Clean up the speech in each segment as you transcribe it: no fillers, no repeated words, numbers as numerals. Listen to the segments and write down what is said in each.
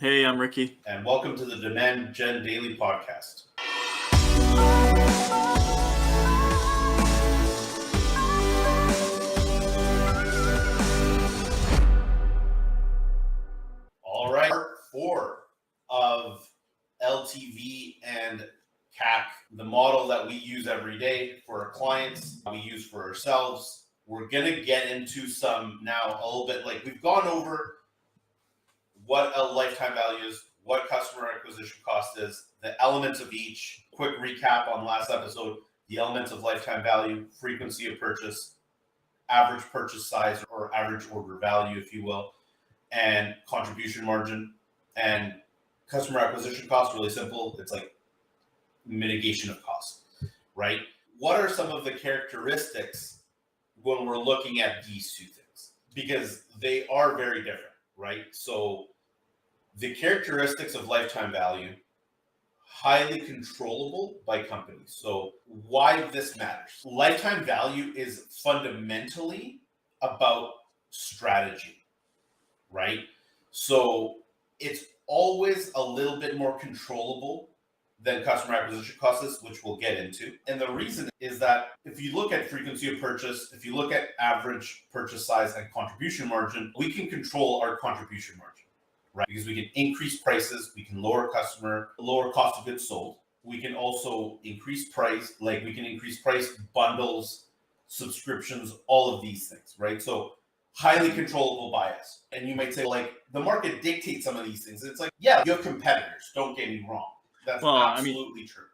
Hey, I'm Ricky. And welcome to the Demand Gen Daily Podcast. All right, part 4 of LTV and CAC, the model that we use every day for our clients, we use for ourselves. We're going to get into some now a little bit, like we've gone over what a lifetime value is, what customer acquisition cost is, the elements of each. Quick recap on last episode: the elements of lifetime value, frequency of purchase, average purchase size or average order value, if you will, and contribution margin. And customer acquisition cost, really simple. It's like mitigation of cost, right? What are some of the characteristics when we're looking at these two things? Because they are very different, right? So the characteristics of lifetime value, highly controllable by companies. So why this matters? Lifetime value is fundamentally about strategy, right? So it's always a little bit more controllable than customer acquisition costs, which we'll get into. And the reason is that if you look at frequency of purchase, if you look at average purchase size and contribution margin, we can control our contribution margin, right? Because we can increase prices, we can lower cost of goods sold. We can also increase price, like we can increase price, bundles, subscriptions, all of these things, right? So highly controllable by us. And you might say, like, the market dictates some of these things. It's like, yeah, you have competitors, don't get me wrong. That's absolutely true.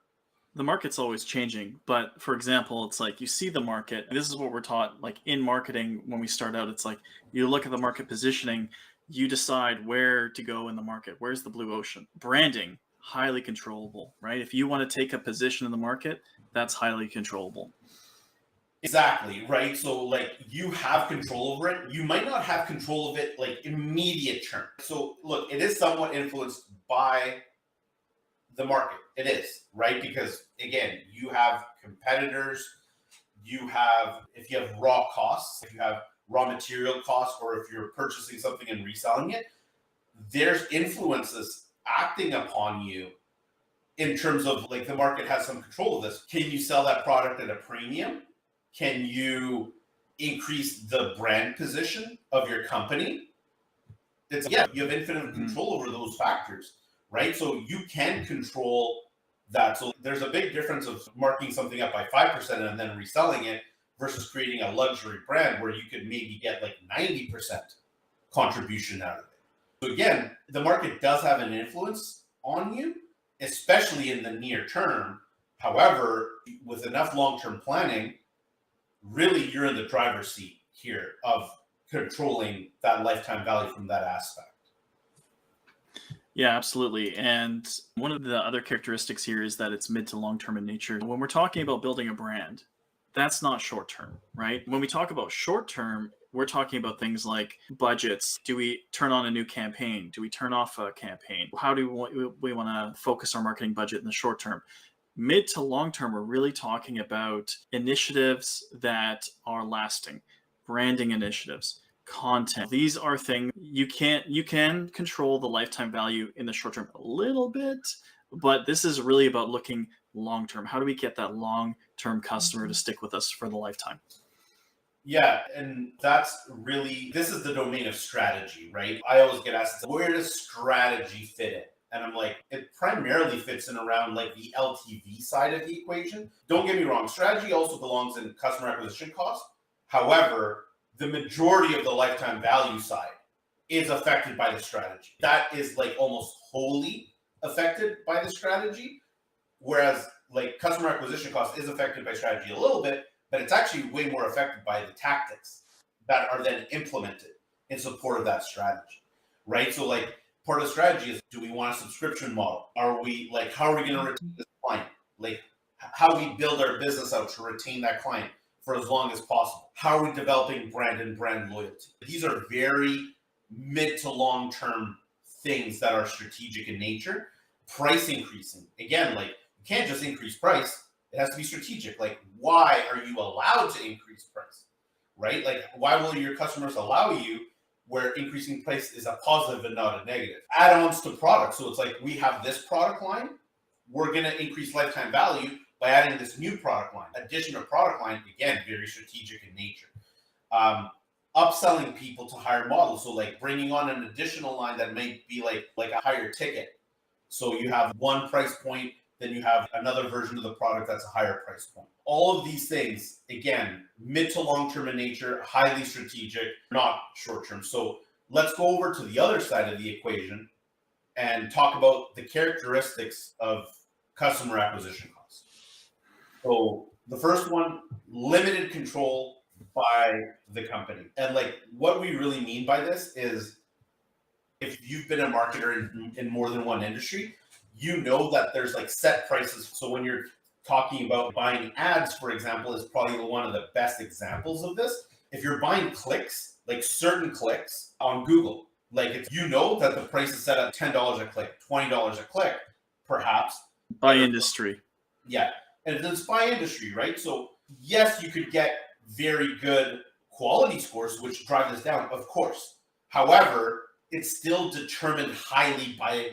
The market's always changing, but for example, it's like you see the market. This is what we're taught, like in marketing, when we start out, it's like you look at the market positioning, you decide where to go in the market. Where's the blue ocean? Branding, highly controllable, right? If you want to take a position in the market, that's highly controllable. Exactly, right? So like you have control over it. You might not have control of it like immediate term. So look, it is somewhat influenced by the market. It is, right? Because again, you have competitors, if you have raw costs, if you have raw material costs, or if you're purchasing something and reselling it, there's influences acting upon you in terms of like the market has some control of this. Can you sell that product at a premium? Can you increase the brand position of your company? You have infinite control over those factors, right? So you can control that. So there's a big difference of marking something up by 5% and then reselling it versus creating a luxury brand where you could maybe get like 90% contribution out of it. So again, the market does have an influence on you, especially in the near term. However, with enough long-term planning, really you're in the driver's seat here of controlling that lifetime value from that aspect. Yeah, absolutely. And one of the other characteristics here is that it's mid to long term in nature. When we're talking about building a brand, that's not short term, right? When we talk about short term, we're talking about things like budgets. Do we turn on a new campaign? Do we turn off a campaign? How do we want to focus our marketing budget in the short term? Mid to long term, we're really talking about initiatives that are lasting, branding initiatives, content. These are things you can control the lifetime value in the short term a little bit, but this is really about looking long term. How do we get that long term customer to stick with us for the lifetime? Yeah, and this is the domain of strategy, right? I always get asked, where does strategy fit in? And I'm like, it primarily fits in around like the LTV side of the equation. Don't get me wrong, strategy also belongs in customer acquisition cost. However, the majority of the lifetime value side is affected by the strategy. That is like almost wholly affected by the strategy, whereas like customer acquisition cost is affected by strategy a little bit, but it's actually way more affected by the tactics that are then implemented in support of that strategy, right? So like part of the strategy is, do we want a subscription model? How are we going to retain this client? Like how we build our business out to retain that client for as long as possible. How are we developing brand and brand loyalty? These are very mid to long term things that are strategic in nature. Price increasing, again, like you can't just increase price. It has to be strategic. Like, why are you allowed to increase price, right? Like, why will your customers allow you where increasing price is a positive and not a negative. Add-ons to products. So it's like, we have this product line, we're going to increase lifetime value by adding this new product line. Addition of product line, again, very strategic in nature. Upselling people to higher models. So like bringing on an additional line that may be like a higher ticket. So you have one price point, then you have another version of the product that's a higher price point. All of these things, again, mid to long-term in nature, highly strategic, not short-term. So let's go over to the other side of the equation and talk about the characteristics of customer acquisition costs. So the first one, limited control by the company. And like what we really mean by this is, if you've been a marketer in more than one industry, you know that there's like set prices. So when you're talking about buying ads, for example, is probably one of the best examples of this. If you're buying clicks, like certain clicks on Google, like if you know that the price is set at $10 a click, $20 a click, perhaps. By industry. Yeah. And it's by industry, right? So yes, you could get very good quality scores, which drive this down, of course. However, it's still determined highly by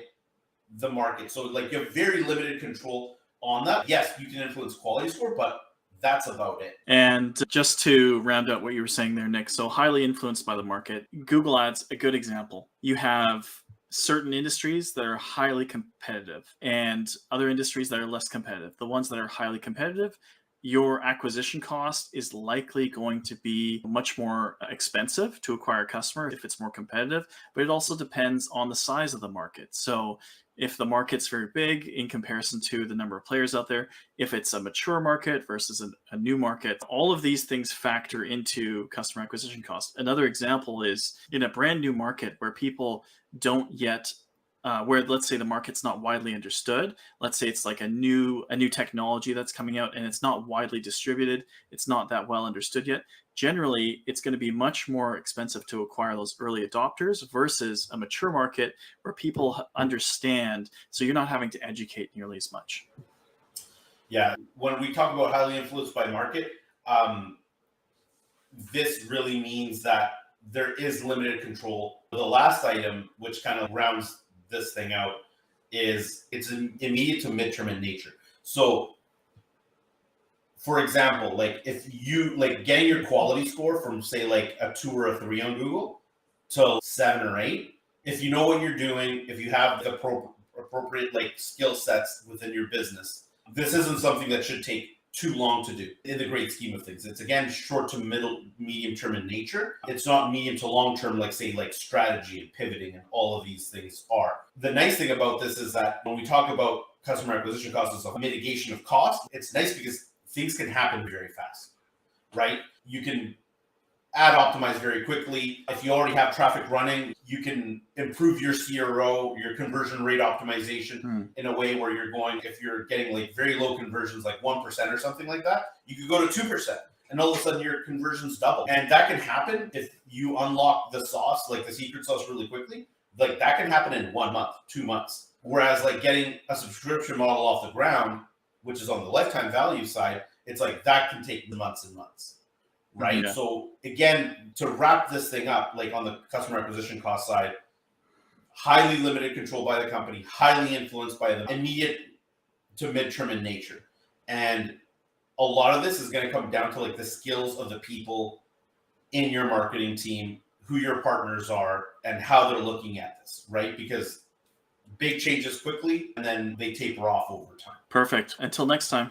the market. So like you have very limited control on that. Yes, you can influence quality score, but that's about it. And just to round out what you were saying there, Nick, so highly influenced by the market. Google Ads, a good example. You have certain industries that are highly competitive and other industries that are less competitive. The ones that are highly competitive, your acquisition cost is likely going to be much more expensive to acquire a customer if it's more competitive, but it also depends on the size of the market. So if the market's very big in comparison to the number of players out there, if it's a mature market versus a new market, all of these things factor into customer acquisition cost. Another example is in a brand new market where people don't yet where let's say the market's not widely understood. Let's say it's like a new technology that's coming out and it's not widely distributed. It's not that well understood yet. Generally, it's going to be much more expensive to acquire those early adopters versus a mature market where people understand. So you're not having to educate nearly as much. Yeah. When we talk about highly influenced by market, this really means that there is limited control. The last item, which kind of rounds this thing out, is it's immediate to midterm in nature. So for example, like if you like getting your quality score from say like a 2 or a 3 on Google to 7 or 8, if you know what you're doing, if you have the appropriate like skill sets within your business, this isn't something that should take too long to do in the great scheme of things. It's again short to medium term in nature. It's not medium to long term, like say like strategy and pivoting and all of these things are. The nice thing about this is that when we talk about customer acquisition costs as a mitigation of cost, it's nice because things can happen very fast, right? You can ad optimize very quickly. If you already have traffic running, you can improve your CRO, your conversion rate optimization in a way where you're going, if you're getting like very low conversions, like 1% or something like that, you could go to 2%. And all of a sudden your conversions double. And that can happen if you unlock the sauce, like the secret sauce really quickly. Like that can happen in 1 month, 2 months. Whereas like getting a subscription model off the ground, which is on the lifetime value side, it's like that can take months and months. Right. Yeah. So again, to wrap this thing up, like on the customer acquisition cost side, highly limited control by the company, highly influenced by the immediate to midterm in nature. And a lot of this is going to come down to like the skills of the people in your marketing team, who your partners are, and how they're looking at this, right? Because big changes quickly and then they taper off over time. Perfect. Until next time.